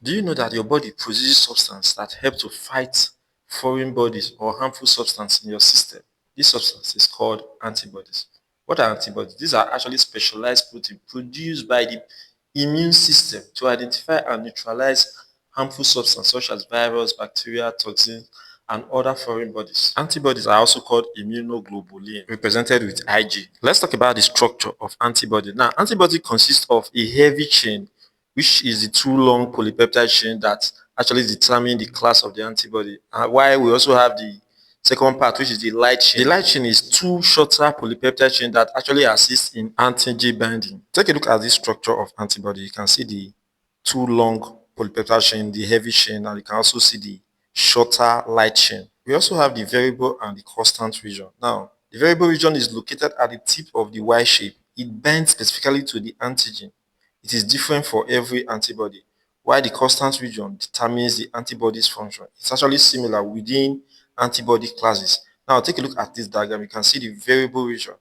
Do you know that your body produces substances that help to fight foreign bodies or harmful substances in your system? This substance is called antibodies. What are antibodies? These are actually specialized proteins produced by the immune system to identify and neutralize harmful substances such as virus, bacteria, toxins, and other foreign bodies. Antibodies are also called immunoglobulin, represented with Ig. Let's talk about the structure of antibody. Now, antibody consists of a heavy chain, which is the too long polypeptide chain that actually determine the class of the antibody. While we also have the second part, which is the light chain. The light chain is two shorter polypeptide chain that actually assist in antigen binding. Take a look at this structure of antibody. You can see the too long polypeptide chain, the heavy chain, and you can also see the shorter light chain. We also have the variable and the constant region. Now, the variable region is located at the tip of the Y shape. It binds specifically to the antigen. It is different for every antibody, while the constant region determines the antibody's function. It's actually similar within antibody classes. Now, take a look at this diagram. You can see the variable region,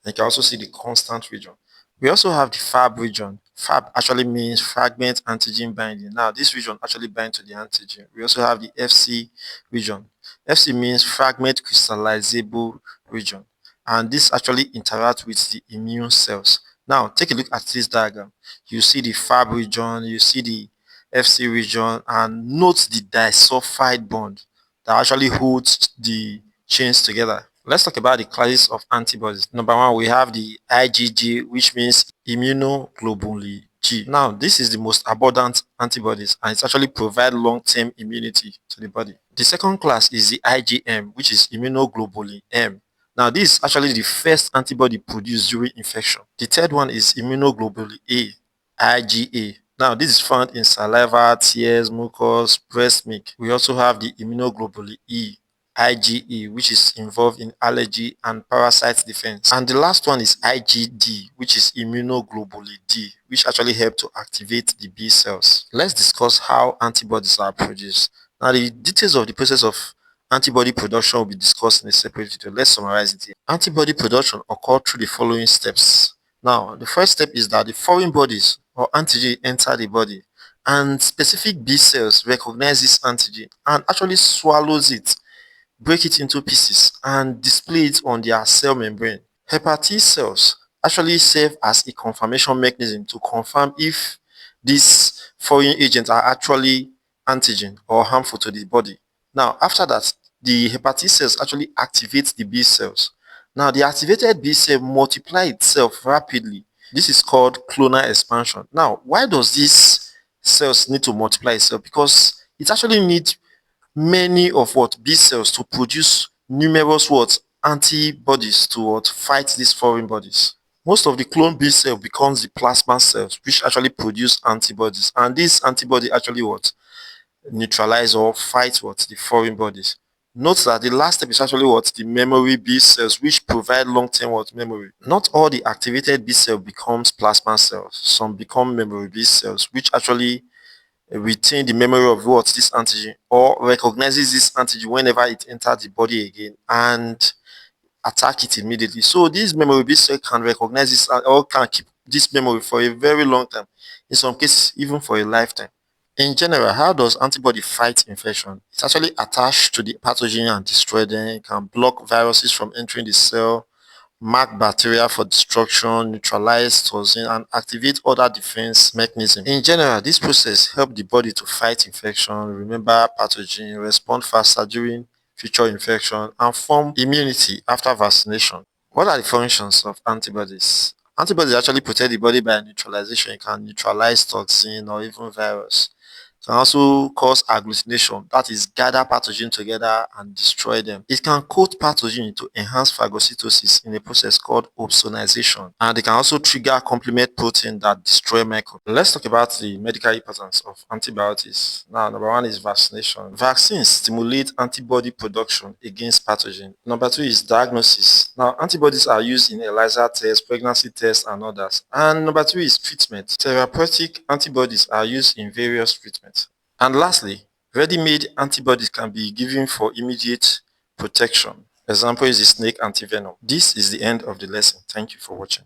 and you can also see the constant region. We also have the Fab region. Fab actually means fragment antigen binding. Now, this region actually binds to the antigen. We also have the FC region. FC means fragment crystallizable region, and this actually interacts with the immune cells. Now, take a look at this diagram. You see the Fab region, you see the FC region, and note the disulfide bond that actually holds the chains together. Let's talk about the classes of antibodies. Number one, we have the IgG, which means immunoglobulin G. Now, this is the most abundant antibodies, and it actually provides long-term immunity to the body. The second class is the IgM, which is immunoglobulin M. Now, this is actually the first antibody produced during infection. The third one is immunoglobulin A, IgA. Now, this is found in saliva, tears, mucus, breast milk. We also have the immunoglobulin E, IgE, which is involved in allergy and parasite defense. And the last one is IgD, which is immunoglobulin D, which actually help to activate the B cells. Let's discuss how antibodies are produced. Now, the details of the process of antibody production will be discussed in a separate video. Let's summarize it here. Antibody production occurs through the following steps. Now, the first step is that the foreign bodies or antigen enter the body, and specific B cells recognize this antigen and actually swallows it, break it into pieces, and display it on their cell membrane. Helper cells actually serve as a confirmation mechanism to confirm if these foreign agents are actually antigen or harmful to the body. Now, after that, the helper cells actually activate the B cells. Now, the activated B cell multiply itself rapidly. This is called clonal expansion. Now, why does these cells need to multiply itself? Because it actually needs many of what B cells to produce numerous what antibodies to what fight these foreign bodies. Most of the clone B cell becomes the plasma cells, which actually produce antibodies, and these antibody actually what neutralize or fight what the foreign bodies. Note that the last step is actually what the memory B cells, which provide long-term what memory. Not all the activated B cell becomes plasma cells. Some become memory B cells, which actually retain the memory of what this antigen or recognizes this antigen whenever it enters the body again and attack it immediately. So this memory B cell can recognize this or can keep this memory for a very long time. In some cases, even for a lifetime. In general, how does antibody fight infection? It's actually attached to the pathogen and destroy them. It can block viruses from entering the cell, mark bacteria for destruction, neutralize toxin, and activate other defense mechanisms. In general, this process helps the body to fight infection, remember pathogen, respond faster during future infection, and form immunity after vaccination. What are the functions of antibodies? Antibodies actually protect the body by neutralization. It can neutralize toxin or even virus. Can also cause agglutination, that is, gather pathogen together and destroy them. It can coat pathogen to enhance phagocytosis in a process called opsonization, and it can also trigger complement protein that destroy microbes. Let's talk about the medical importance of antibiotics. Now, number one is vaccination. Vaccines stimulate antibody production against pathogen. Number two is diagnosis. Now, antibodies are used in ELISA tests, pregnancy tests, and others. And number three is treatment. Therapeutic antibodies are used in various treatments. And lastly, ready-made antibodies can be given for immediate protection. Example is the snake antivenom. This is the end of the lesson. Thank you for watching.